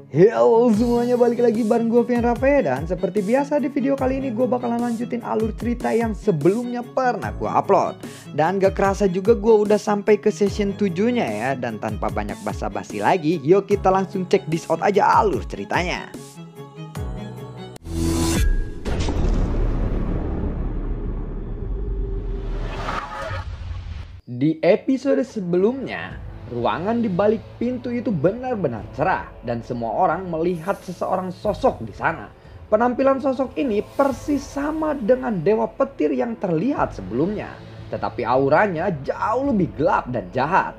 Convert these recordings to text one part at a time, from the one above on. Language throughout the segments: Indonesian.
Halo semuanya, balik lagi bareng gue Vian Rafe. Dan seperti biasa di video kali ini gue bakalan lanjutin alur cerita yang sebelumnya pernah gue upload. Dan gak kerasa juga gue udah sampai ke session 7-nya ya. Dan tanpa banyak basa-basi lagi, yuk kita langsung cek this out aja alur ceritanya. Di episode sebelumnya, ruangan di balik pintu itu benar-benar cerah dan semua orang melihat seseorang sosok di sana. Penampilan sosok ini persis sama dengan dewa petir yang terlihat sebelumnya, tetapi auranya jauh lebih gelap dan jahat.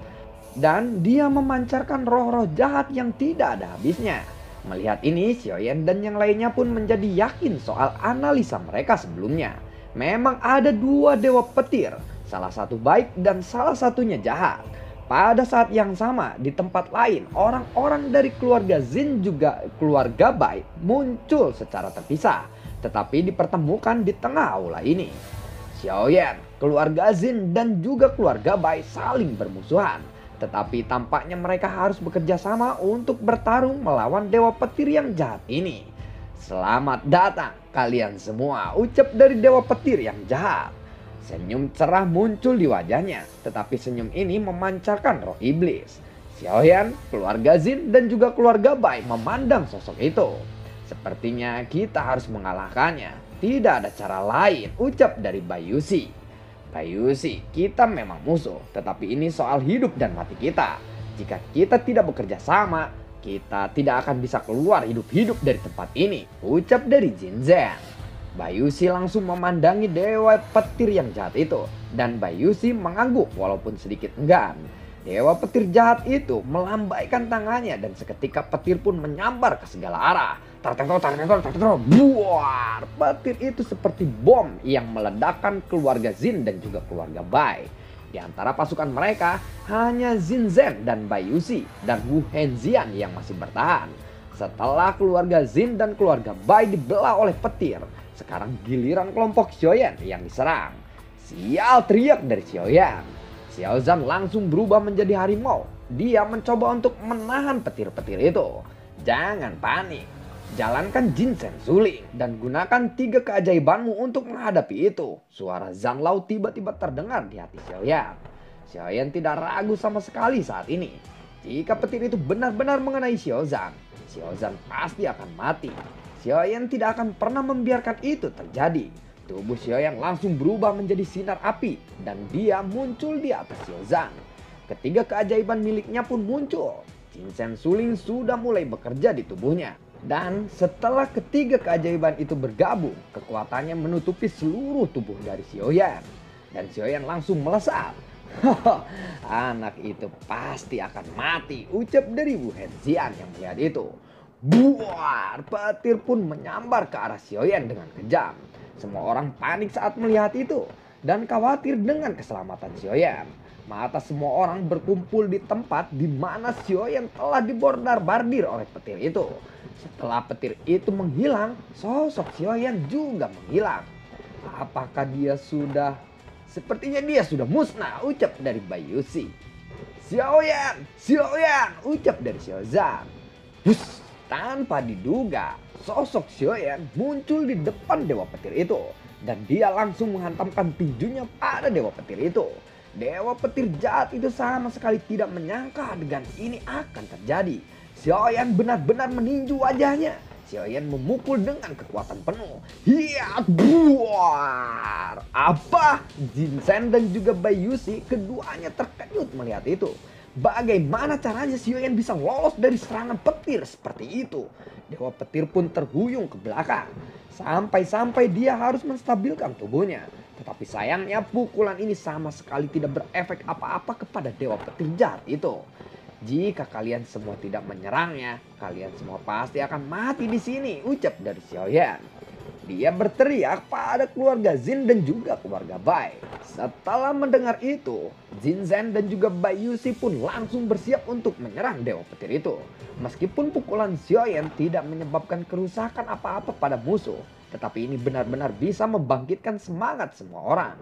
Dan dia memancarkan roh-roh jahat yang tidak ada habisnya. Melihat ini, Xiaoyan dan yang lainnya pun menjadi yakin soal analisa mereka sebelumnya. Memang ada dua dewa petir, salah satu baik dan salah satunya jahat. Pada saat yang sama di tempat lain, orang-orang dari keluarga Jin juga keluarga Bai muncul secara terpisah, tetapi dipertemukan di tengah aula ini. Xiaoyan, keluarga Jin dan juga keluarga Bai saling bermusuhan, tetapi tampaknya mereka harus bekerja sama untuk bertarung melawan dewa petir yang jahat ini. Selamat datang kalian semua, ucap dari dewa petir yang jahat. Senyum cerah muncul di wajahnya, tetapi senyum ini memancarkan roh iblis. Xiaoyan, keluarga Jin dan juga keluarga Bai memandang sosok itu. Sepertinya kita harus mengalahkannya. Tidak ada cara lain, ucap dari Bai Yuxi. Bai Yuxi, kita memang musuh, tetapi ini soal hidup dan mati kita. Jika kita tidak bekerja sama, kita tidak akan bisa keluar hidup-hidup dari tempat ini, ucap dari Jin Zhen. Bai Yuxi langsung memandangi dewa petir yang jahat itu, dan Bai Yuxi mengangguk walaupun sedikit enggan. Dewa petir jahat itu melambaikan tangannya dan seketika petir pun menyambar ke segala arah. Buar! Petir itu seperti bom yang meledakkan keluarga Jin dan juga keluarga Bai. Di antara pasukan mereka hanya Jin Zhen dan Bai Yuxi dan Wu Henxian yang masih bertahan. Setelah keluarga Jin dan keluarga Bai dibelah oleh petir, sekarang giliran kelompok Xiaoyan yang diserang. Sial, teriak dari Xiaoyan. Xiao Zhan langsung berubah menjadi harimau. Dia mencoba untuk menahan petir-petir itu. Jangan panik. Jalankan Jinshen Suling dan gunakan 3 keajaibanmu untuk menghadapi itu. Suara Zhang Lao tiba-tiba terdengar di hati Xiaoyan. Xiaoyan tidak ragu sama sekali saat ini. Jika petir itu benar-benar mengenai Xiao Zhan pasti akan mati. Xiaoyan tidak akan pernah membiarkan itu terjadi. Tubuh Xiaoyan langsung berubah menjadi sinar api dan dia muncul di atas Xiao Zhan. Ketiga keajaiban miliknya pun muncul. Jinshen Suling sudah mulai bekerja di tubuhnya. Dan setelah ketiga keajaiban itu bergabung, kekuatannya menutupi seluruh tubuh dari Xiaoyan. Dan Xiaoyan langsung melesat. Anak itu pasti akan mati, ucap dari Wu Henxian yang melihat itu. Buar! Petir pun menyambar ke arah Xiaoyan dengan kejam. Semua orang panik saat melihat itu dan khawatir dengan keselamatan Xiaoyan. Mata semua orang berkumpul di tempat di mana Xiaoyan telah dibordar-bardir oleh petir itu. Setelah petir itu menghilang, sosok Xiaoyan juga menghilang. Apakah dia sudah... Sepertinya dia sudah musnah, ucap dari Bai Yuxi. Xiaoyan! Xiaoyan! Ucap dari Xiao Zhan. Hus! Tanpa diduga, sosok Xiaoyan muncul di depan dewa petir itu. Dan dia langsung menghantamkan tinjunya pada dewa petir itu. Dewa petir jahat itu sama sekali tidak menyangka adegan ini akan terjadi. Xiaoyan benar-benar meninju wajahnya. Xiaoyan memukul dengan kekuatan penuh. Hiat, buar! Apa? Jinshen dan juga Bai Yuxi keduanya terkejut melihat itu. Bagaimana caranya Xiaoyan bisa lolos dari serangan petir seperti itu? Dewa petir pun terhuyung ke belakang. Sampai-sampai dia harus menstabilkan tubuhnya. Tetapi sayangnya pukulan ini sama sekali tidak berefek apa-apa kepada dewa petir jahat itu. Jika kalian semua tidak menyerangnya, kalian semua pasti akan mati di sini, ucap dari Xiaoyan. Dia berteriak pada keluarga Jin dan juga keluarga Bai. Setelah mendengar itu, Jin Zhen dan juga Bai Yuxi pun langsung bersiap untuk menyerang dewa petir itu. Meskipun pukulan Xiaoyan tidak menyebabkan kerusakan apa-apa pada musuh, tetapi ini benar-benar bisa membangkitkan semangat semua orang.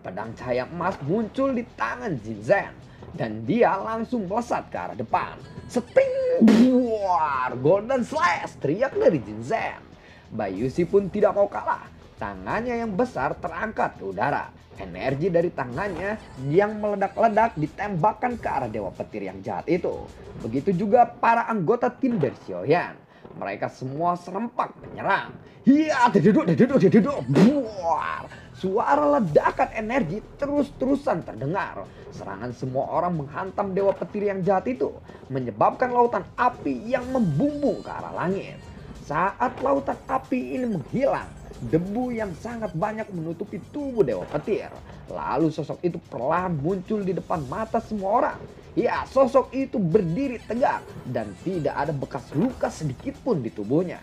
pedang cahaya emas muncul di tangan Jin Zhen dan dia langsung melesat ke arah depan. Seting, buar, golden slash, teriak dari Jin Zhen. Bayushi pun tidak mau kalah. Tangannya yang besar terangkat ke udara. Energi dari tangannya yang meledak-ledak ditembakkan ke arah dewa petir yang jahat itu. Begitu juga para anggota tim dari Xiaoyan. Mereka semua serempak menyerang. Hiya, deduduk, buar. Suara ledakan energi terus-terusan terdengar. Serangan semua orang menghantam dewa petir yang jahat itu, menyebabkan lautan api yang membumbung ke arah langit. Saat lautan api ini menghilang, debu yang sangat banyak menutupi tubuh dewa petir. Lalu sosok itu perlahan muncul di depan mata semua orang. Ya, sosok itu berdiri tegak dan tidak ada bekas luka sedikit pun di tubuhnya.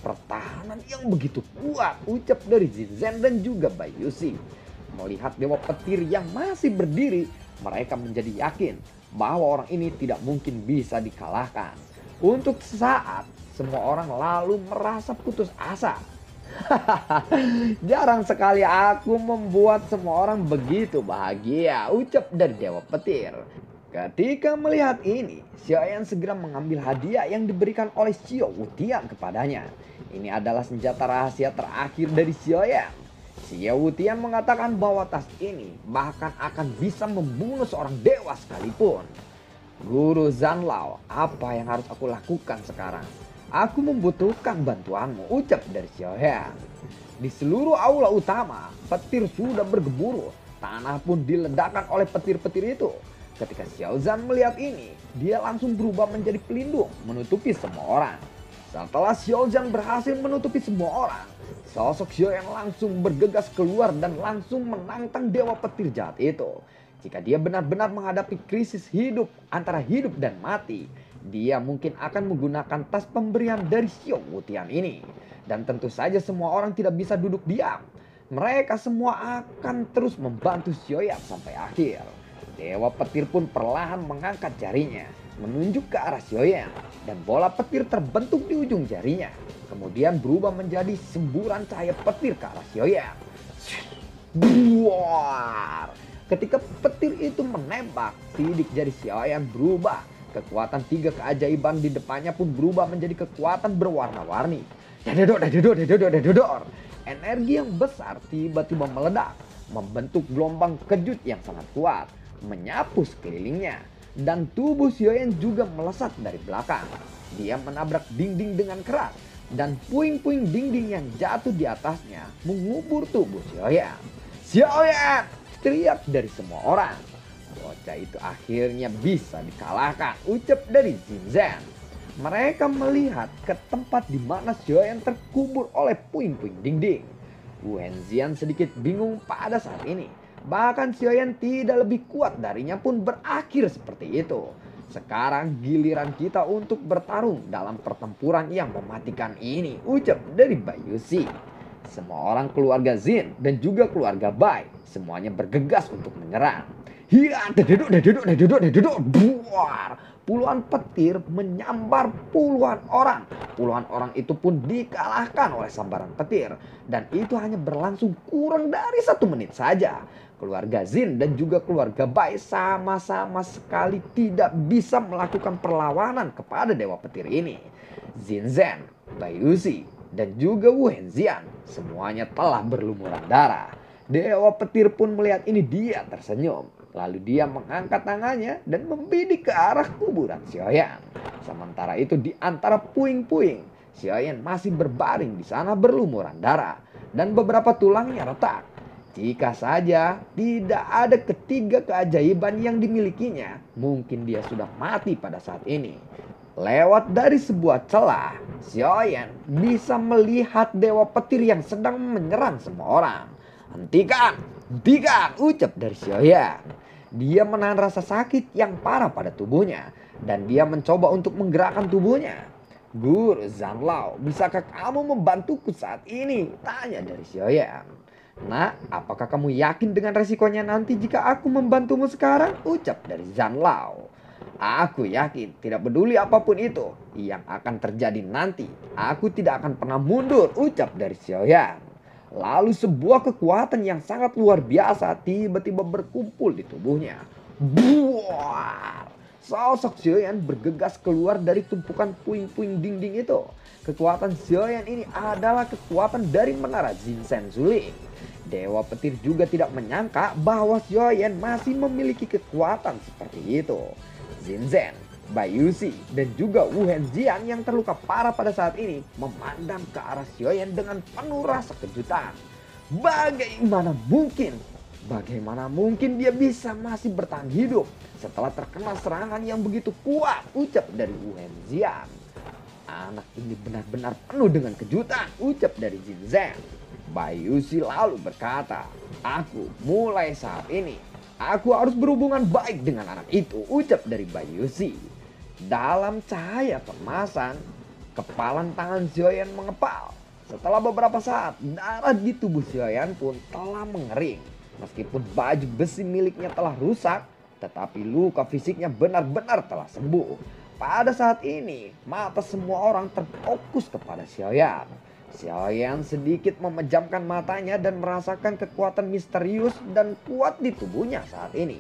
Pertahanan yang begitu kuat, ucap dari Jin Zhen dan juga Bayushi. Melihat dewa petir yang masih berdiri, mereka menjadi yakin bahwa orang ini tidak mungkin bisa dikalahkan. Untuk sesaat, semua orang lalu merasa putus asa. Jarang sekali aku membuat semua orang begitu bahagia, ucap dari dewa petir. Ketika melihat ini, Xiaoyan segera mengambil hadiah yang diberikan oleh Xiao Wutian kepadanya. Ini adalah senjata rahasia terakhir dari Xiaoyan. Xiao Wutian mengatakan bahwa tas ini bahkan akan bisa membunuh seorang dewa sekalipun. Guru Zanlao, apa yang harus aku lakukan sekarang? Aku membutuhkan bantuanmu, ucap dari Xiaoyan. Di seluruh aula utama, petir sudah bergemuruh. Tanah pun diledakkan oleh petir-petir itu. Ketika Xiao Zhan melihat ini, dia langsung berubah menjadi pelindung menutupi semua orang. Setelah Xiao Zhan berhasil menutupi semua orang, sosok Xiaoyan langsung bergegas keluar dan langsung menantang dewa petir jahat itu. Jika dia benar-benar menghadapi krisis hidup antara hidup dan mati, dia mungkin akan menggunakan tas pemberian dari Xiao Wutian ini. Dan tentu saja semua orang tidak bisa duduk diam. Mereka semua akan terus membantu Xiaoyan sampai akhir. Dewa petir pun perlahan mengangkat jarinya, menunjuk ke arah Xiaoyan. Dan bola petir terbentuk di ujung jarinya. Kemudian berubah menjadi semburan cahaya petir ke arah Xiaoyan. Buar! Ketika petir itu menembak, sidik jari Xiaoyan berubah. Kekuatan tiga keajaiban di depannya pun berubah menjadi kekuatan berwarna-warni. Dadodor. Energi yang besar tiba-tiba meledak, membentuk gelombang kejut yang sangat kuat, menyapu sekelilingnya. Dan tubuh Xiaoyan juga melesat dari belakang. Dia menabrak dinding dengan keras. Dan puing-puing dinding yang jatuh di atasnya mengubur tubuh Xiaoyan. Xiaoyan! Teriak dari semua orang. Bocah itu akhirnya bisa dikalahkan, ucap dari Jin Zhen. Mereka melihat ke tempat di mana Xiaoyan terkubur oleh puing-puing dinding. Wu Henzian sedikit bingung pada saat ini. Bahkan Xiaoyan tidak lebih kuat darinya pun berakhir seperti itu. Sekarang giliran kita untuk bertarung dalam pertempuran yang mematikan ini, ucap dari Bayushi. Semua orang keluarga Jin dan juga keluarga Bai semuanya bergegas untuk menyerang. Hiya, deduduk, buar. Puluhan petir menyambar puluhan orang. Puluhan orang itu pun dikalahkan oleh sambaran petir. Dan itu hanya berlangsung kurang dari 1 menit saja. Keluarga Jin dan juga keluarga Bai sama-sama sekali tidak bisa melakukan perlawanan kepada dewa petir ini. Jin Zhen, Bayushi, dan juga Wu Henzian semuanya telah berlumuran darah. Dewa petir pun melihat ini, dia tersenyum. Lalu dia mengangkat tangannya dan membidik ke arah kuburan Xiaoyan. Sementara itu di antara puing-puing, Xiaoyan masih berbaring di sana berlumuran darah. Dan beberapa tulangnya retak. Jika saja tidak ada ketiga keajaiban yang dimilikinya, mungkin dia sudah mati pada saat ini. Lewat dari sebuah celah, Xiaoyan bisa melihat dewa petir yang sedang menyerang semua orang. Hentikan, ucap dari Xiaoyan. Dia menahan rasa sakit yang parah pada tubuhnya. Dan dia mencoba untuk menggerakkan tubuhnya. Guru Zanlao, bisakah kamu membantuku saat ini? Tanya dari Xiaoyan. Nah, apakah kamu yakin dengan resikonya nanti jika aku membantumu sekarang? Ucap dari Zanlao. Aku yakin, tidak peduli apapun itu yang akan terjadi nanti. Aku tidak akan pernah mundur, ucap dari Xiaoyan. Lalu sebuah kekuatan yang sangat luar biasa tiba-tiba berkumpul di tubuhnya. Buar! Sosok Xiaoyan bergegas keluar dari tumpukan puing-puing dinding itu. Kekuatan Xiaoyan ini adalah kekuatan dari menara Jinsen Zuling. Dewa petir juga tidak menyangka bahwa Xiaoyan masih memiliki kekuatan seperti itu. Jinzen, Baiuxi, dan juga Wu Henjian yang terluka parah pada saat ini memandang ke arah Xiaoyan dengan penuh rasa kejutan. Bagaimana mungkin dia bisa masih bertahan hidup setelah terkena serangan yang begitu kuat, ucap dari Wu Henjian. Anak ini benar-benar penuh dengan kejutan, ucap dari Jinzen. Baiuxi lalu berkata, mulai saat ini, aku harus berhubungan baik dengan anak itu, ucap dari Baiuxi. Dalam cahaya kemasan, kepalan tangan Xiaoyan mengepal. Setelah beberapa saat, darah di tubuh Xiaoyan pun telah mengering. Meskipun baju besi miliknya telah rusak, tetapi luka fisiknya benar-benar telah sembuh. Pada saat ini, mata semua orang terfokus kepada Xiaoyan. Xiaoyan sedikit memejamkan matanya dan merasakan kekuatan misterius dan kuat di tubuhnya saat ini.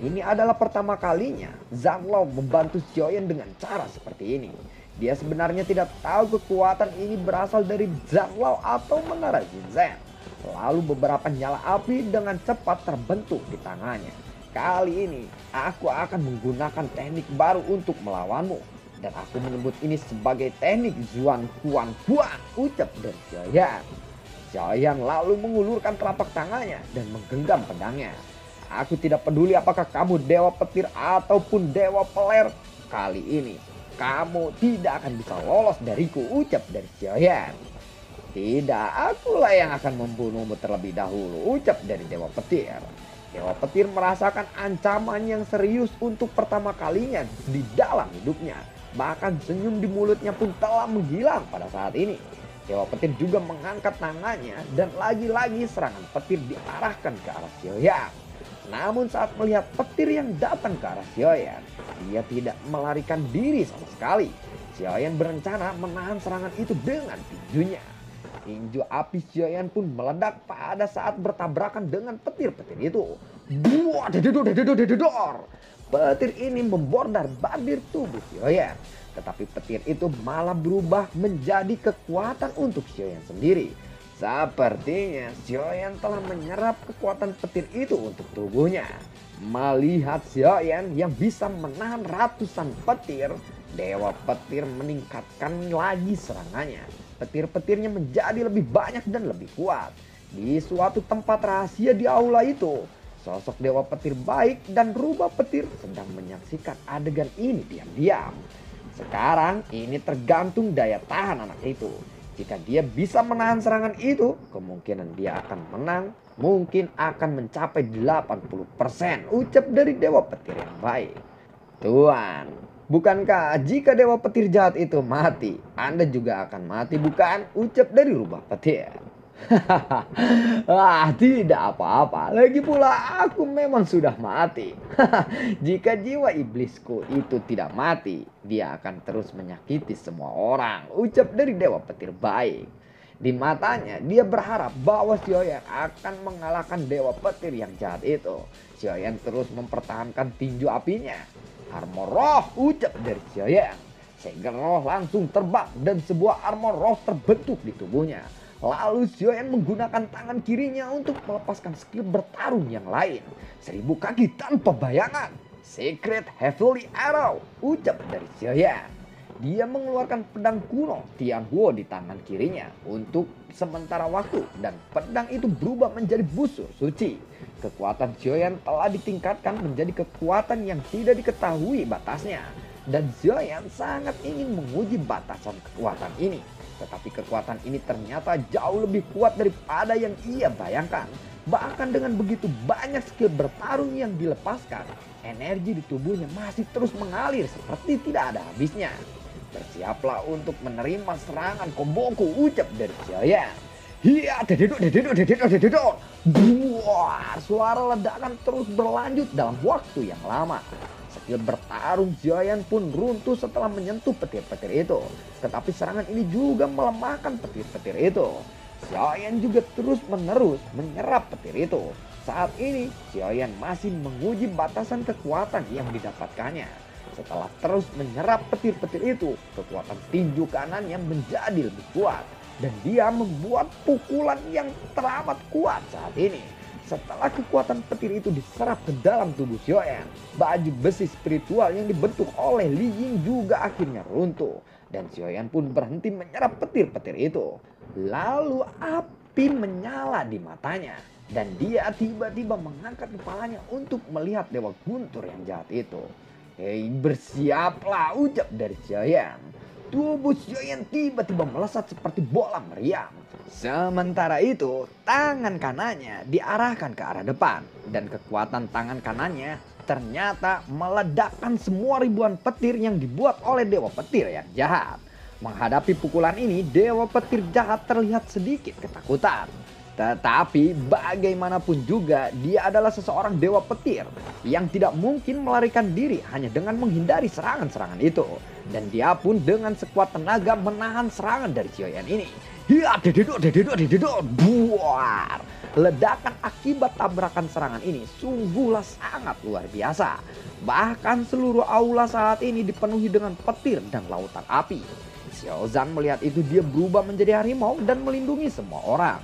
Ini adalah pertama kalinya Zanlao membantu Xiaoyan dengan cara seperti ini. Dia sebenarnya tidak tahu kekuatan ini berasal dari Zanlao atau menara Jinzen. Lalu beberapa nyala api dengan cepat terbentuk di tangannya. Kali ini aku akan menggunakan teknik baru untuk melawanmu. Dan aku menyebut ini sebagai teknik Zuan Huan Huan, ucap dari Xiaoyan. Xiaoyan lalu mengulurkan telapak tangannya dan menggenggam pedangnya. Aku tidak peduli apakah kamu dewa petir ataupun dewa peler. Kali ini kamu tidak akan bisa lolos dariku, ucap dari Xiaoyan. Tidak, akulah yang akan membunuhmu terlebih dahulu, ucap dari dewa petir. Dewa petir merasakan ancaman yang serius untuk pertama kalinya di dalam hidupnya. Bahkan senyum di mulutnya pun telah menghilang pada saat ini. Dewa petir juga mengangkat tangannya dan lagi-lagi serangan petir diarahkan ke arah Xiaoyan. Namun saat melihat petir yang datang ke arah Xiaoyan, dia tidak melarikan diri sama sekali. Xiaoyan berencana menahan serangan itu dengan tinjunya. Tinju api Xiaoyan pun meledak pada saat bertabrakan dengan petir-petir itu. Buah, dededor. Petir ini membordar babir tubuh Xiaoyan. Tetapi petir itu malah berubah menjadi kekuatan untuk Xiaoyan sendiri. Sepertinya Xiaoyan telah menyerap kekuatan petir itu untuk tubuhnya. Melihat Xiaoyan yang bisa menahan ratusan petir, dewa petir meningkatkan lagi serangannya. Petir-petirnya menjadi lebih banyak dan lebih kuat. Di suatu tempat rahasia di aula itu, sosok dewa petir baik dan rubah petir sedang menyaksikan adegan ini diam-diam. Sekarang ini tergantung daya tahan anak itu. Jika dia bisa menahan serangan itu, kemungkinan dia akan menang, mungkin akan mencapai 80%, ucap dari dewa petir yang baik. Tuan, bukankah jika dewa petir jahat itu mati, Anda juga akan mati bukan? Ucap dari rubah petir. Tidak apa-apa. Lagi pula aku memang sudah mati. Jika jiwa iblisku itu tidak mati, dia akan terus menyakiti semua orang, ucap dari dewa petir baik. Di matanya dia berharap bahwa Xiaoyan akan mengalahkan dewa petir yang jahat itu. Xiaoyan terus mempertahankan tinju apinya. Armor roh, ucap dari Xiaoyan. Segel roh langsung terbang dan sebuah armor roh terbentuk di tubuhnya. Lalu Xiaoyan menggunakan tangan kirinya untuk melepaskan skill bertarung yang lain. 1000 kaki tanpa bayangan. Secret Heavenly Arrow, ucap dari Xiaoyan. Dia mengeluarkan pedang kuno Tianhuo di tangan kirinya untuk sementara waktu. Dan pedang itu berubah menjadi busur suci. Kekuatan Xiaoyan telah ditingkatkan menjadi kekuatan yang tidak diketahui batasnya. Dan Xiaoyan sangat ingin menguji batasan kekuatan ini. Tetapi kekuatan ini ternyata jauh lebih kuat daripada yang ia bayangkan. Bahkan dengan begitu banyak skill bertarung yang dilepaskan, energi di tubuhnya masih terus mengalir seperti tidak ada habisnya. Bersiaplah untuk menerima serangan komboku, ucap dari Xiaoyan. Hiya, dededor. Buah, suara ledakan terus berlanjut dalam waktu yang lama. Skill bertarung Xiaoyan pun runtuh setelah menyentuh petir-petir itu. Tetapi serangan ini juga melemahkan petir-petir itu. Xiaoyan juga terus-menerus menyerap petir itu. Saat ini, Xiaoyan masih menguji batasan kekuatan yang didapatkannya. Setelah terus menyerap petir-petir itu, kekuatan tinju kanannya menjadi lebih kuat. Dan dia membuat pukulan yang teramat kuat saat ini. Setelah kekuatan petir itu diserap ke dalam tubuh Xiaoyan, baju besi spiritual yang dibentuk oleh Li Ying juga akhirnya runtuh. Dan Xiaoyan pun berhenti menyerap petir-petir itu. Lalu api menyala di matanya. Dan dia tiba-tiba mengangkat kepalanya untuk melihat Dewa Guntur yang jahat itu. "Hei, bersiaplah," ucap dari Xiaoyan. Tubuh Xiaoyan tiba-tiba melesat seperti bola meriam. Sementara itu, tangan kanannya diarahkan ke arah depan. Dan kekuatan tangan kanannya ternyata meledakkan semua ribuan petir yang dibuat oleh Dewa Petir yang jahat. Menghadapi pukulan ini, Dewa Petir jahat terlihat sedikit ketakutan. Tetapi bagaimanapun juga dia adalah seseorang Dewa Petir yang tidak mungkin melarikan diri hanya dengan menghindari serangan-serangan itu. Dan dia pun dengan sekuat tenaga menahan serangan dari Xiaoyan ini. Hiya, dededok, dededok, dededok, buar. Ledakan akibat tabrakan serangan ini sungguhlah sangat luar biasa. Bahkan seluruh aula saat ini dipenuhi dengan petir dan lautan api. Xiao Zhan melihat itu, dia berubah menjadi harimau dan melindungi semua orang.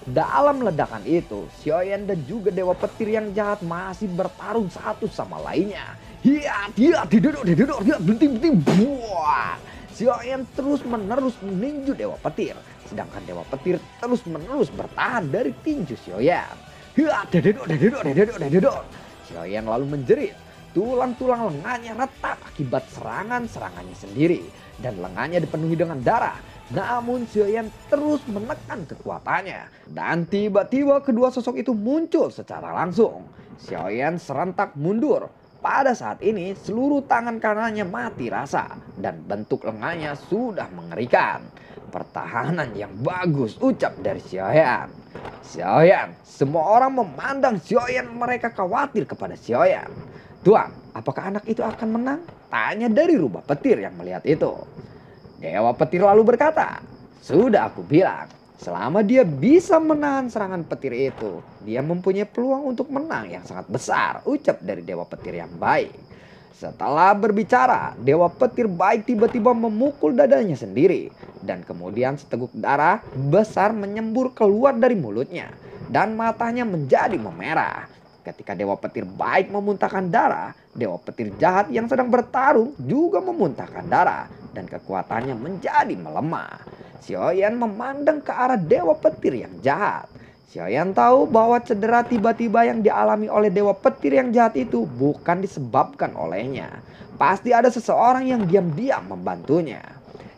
Dalam ledakan itu, Xiaoyan dan juga Dewa Petir yang jahat masih bertarung satu sama lainnya. Hiya, dia diduduk, dia benting-benting, buah. Xiaoyan terus-menerus meninju Dewa Petir, sedangkan Dewa Petir terus-menerus bertahan dari tinju Xiaoyan. Hiya, diduduk. Xiaoyan lalu menjerit. Tulang-tulang lengannya retak akibat serangannya sendiri, dan lengannya dipenuhi dengan darah. Namun Xiaoyan terus menekan kekuatannya. Dan tiba-tiba kedua sosok itu muncul secara langsung. Xiaoyan serentak mundur. Pada saat ini seluruh tangan kanannya mati rasa. Dan bentuk lengannya sudah mengerikan. "Pertahanan yang bagus," ucap dari Xiaoyan. "Xiaoyan," semua orang memandang Xiaoyan, mereka khawatir kepada Xiaoyan. "Tuan, apakah anak itu akan menang?" tanya dari rubah petir yang melihat itu. Dewa Petir lalu berkata, "Sudah aku bilang, selama dia bisa menahan serangan petir itu, dia mempunyai peluang untuk menang yang sangat besar," ucap dari Dewa Petir yang baik. Setelah berbicara, Dewa Petir baik tiba-tiba memukul dadanya sendiri. Dan kemudian seteguk darah besar menyembur keluar dari mulutnya. Dan matanya menjadi memerah. Ketika Dewa Petir baik memuntahkan darah, Dewa Petir jahat yang sedang bertarung juga memuntahkan darah. Dan kekuatannya menjadi melemah. Xiaoyan memandang ke arah Dewa Petir yang jahat. Xiaoyan tahu bahwa cedera tiba-tiba yang dialami oleh Dewa Petir yang jahat itu bukan disebabkan olehnya. Pasti ada seseorang yang diam-diam membantunya.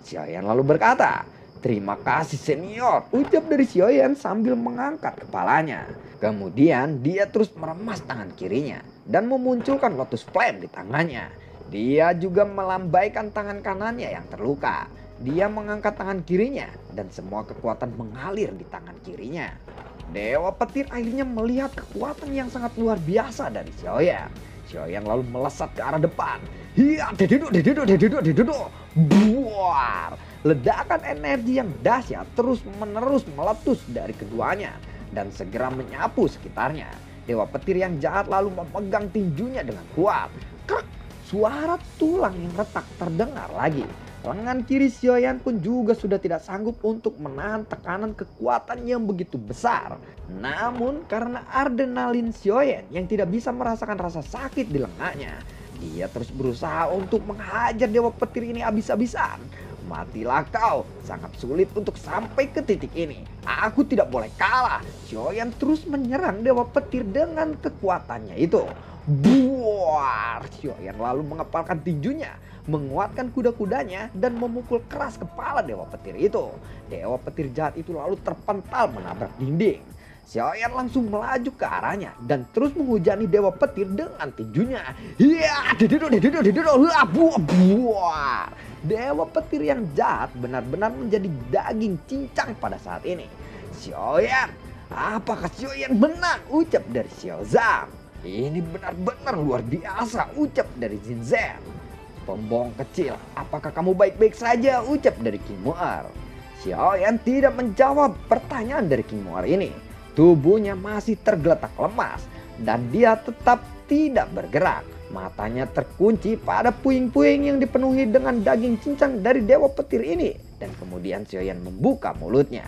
Xiaoyan lalu berkata, "Terima kasih senior," ucap dari Xiaoyan sambil mengangkat kepalanya. Kemudian dia terus meremas tangan kirinya dan memunculkan Lotus Flame di tangannya. Dia juga melambaikan tangan kanannya yang terluka. Dia mengangkat tangan kirinya dan semua kekuatan mengalir di tangan kirinya. Dewa Petir akhirnya melihat kekuatan yang sangat luar biasa dari Xiaoyan. Xiaoyan lalu melesat ke arah depan. Hiya, dededuk. Buar. Ledakan energi yang dahsyat terus-menerus meletus dari keduanya dan segera menyapu sekitarnya. Dewa Petir yang jahat lalu memegang tinjunya dengan kuat. Krek, suara tulang yang retak terdengar lagi. Lengan kiri Xiaoyan pun juga sudah tidak sanggup untuk menahan tekanan kekuatan yang begitu besar. Namun karena adrenalin Xiaoyan yang tidak bisa merasakan rasa sakit di lengannya, dia terus berusaha untuk menghajar Dewa Petir ini habis-habisan. "Matilah kau, sangat sulit untuk sampai ke titik ini. Aku tidak boleh kalah." Xiaoyan terus menyerang Dewa Petir dengan kekuatannya itu. Buar! Xiaoyan lalu mengepalkan tinjunya, menguatkan kuda-kudanya dan memukul keras kepala Dewa Petir itu. Dewa Petir jahat itu lalu terpental menabrak dinding. Xiaoyan langsung melaju ke arahnya dan terus menghujani Dewa Petir dengan tinjunya. Hiya, dededuk, buar. Dewa Petir yang jahat benar-benar menjadi daging cincang pada saat ini. "Xiaoyan, apakah Xiaoyan menang?" ucap dari Xiao Zhan. "Ini benar-benar luar biasa," ucap dari Jin Zhen. "Pembohong kecil, apakah kamu baik-baik saja?" ucap dari Qin Mu'er. Xiaoyan tidak menjawab pertanyaan dari King Moer ini. Tubuhnya masih tergeletak lemas dan dia tetap tidak bergerak. Matanya terkunci pada puing-puing yang dipenuhi dengan daging cincang dari dewa petir ini. Dan kemudian Xiaoyan membuka mulutnya.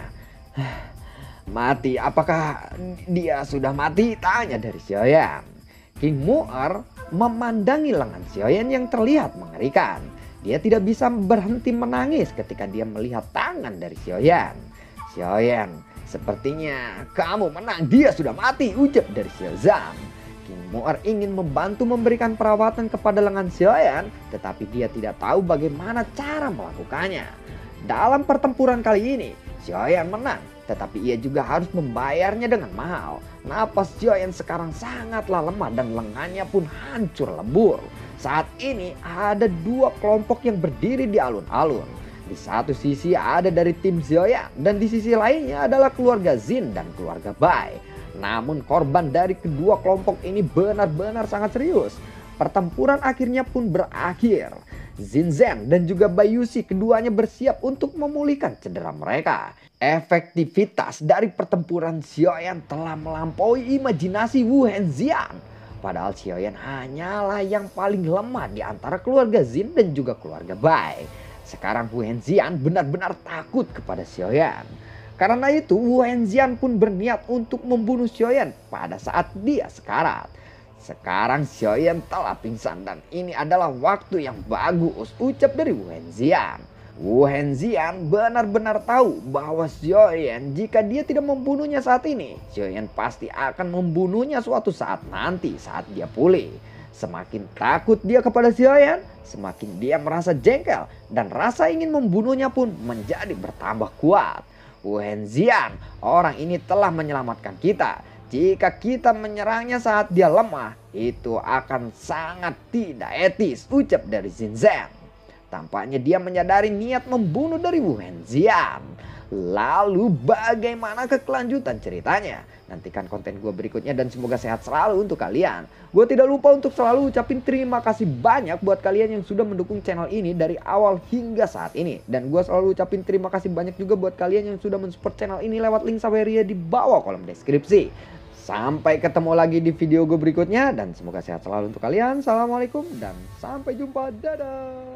Mati, apakah dia sudah mati? Tanya dari Xiaoyan. King Moer memandangi lengan Xiaoyan yang terlihat mengerikan. Dia tidak bisa berhenti menangis ketika dia melihat tangan dari Xiaoyan. Xiaoyan, sepertinya kamu menang, dia sudah mati, ucap dari Xiaozan. King Moer ingin membantu memberikan perawatan kepada lengan Xiaoyan, tetapi dia tidak tahu bagaimana cara melakukannya. Dalam pertempuran kali ini, Xiaoyan menang, tetapi ia juga harus membayarnya dengan mahal. Napas Xiaoyan sekarang sangatlah lemah dan lengannya pun hancur lebur. Saat ini ada dua kelompok yang berdiri di alun-alun. Di satu sisi ada dari tim Xiaoyan dan di sisi lainnya adalah keluarga Jin dan keluarga Bai. Namun korban dari kedua kelompok ini benar-benar sangat serius. Pertempuran akhirnya pun berakhir. Jin Zhen dan juga Bai Yuxi keduanya bersiap untuk memulihkan cedera mereka. Efektivitas dari pertempuran Xiaoyan telah melampaui imajinasi Wu Henxian. Padahal Xiaoyan hanyalah yang paling lemah di antara keluarga Jin dan juga keluarga Bai. Sekarang Wu Henxian benar-benar takut kepada Xiaoyan. Karena itu Wu Henxian pun berniat untuk membunuh Xiaoyan pada saat dia sekarat. Sekarang Xiaoyan telah pingsan dan ini adalah waktu yang bagus, ucap dari Wu Henxian. Wu Henxian benar-benar tahu bahwa Xiaoyan jika dia tidak membunuhnya saat ini, Xiaoyan pasti akan membunuhnya suatu saat nanti saat dia pulih. Semakin takut dia kepada Xiaoyan, semakin dia merasa jengkel dan rasa ingin membunuhnya pun menjadi bertambah kuat. Wu Henxian, orang ini telah menyelamatkan kita. Jika kita menyerangnya saat dia lemah, itu akan sangat tidak etis, ucap dari Jin Zhen. Tampaknya dia menyadari niat membunuh dari Wu Henxian. Lalu bagaimana kelanjutan ceritanya? Nantikan konten gue berikutnya dan semoga sehat selalu untuk kalian. Gue tidak lupa untuk selalu ucapin terima kasih banyak buat kalian yang sudah mendukung channel ini dari awal hingga saat ini. Dan gue selalu ucapin terima kasih banyak juga buat kalian yang sudah mensupport channel ini lewat link Saweria di bawah kolom deskripsi. Sampai ketemu lagi di video gue berikutnya dan semoga sehat selalu untuk kalian. Assalamualaikum dan sampai jumpa. Dadah.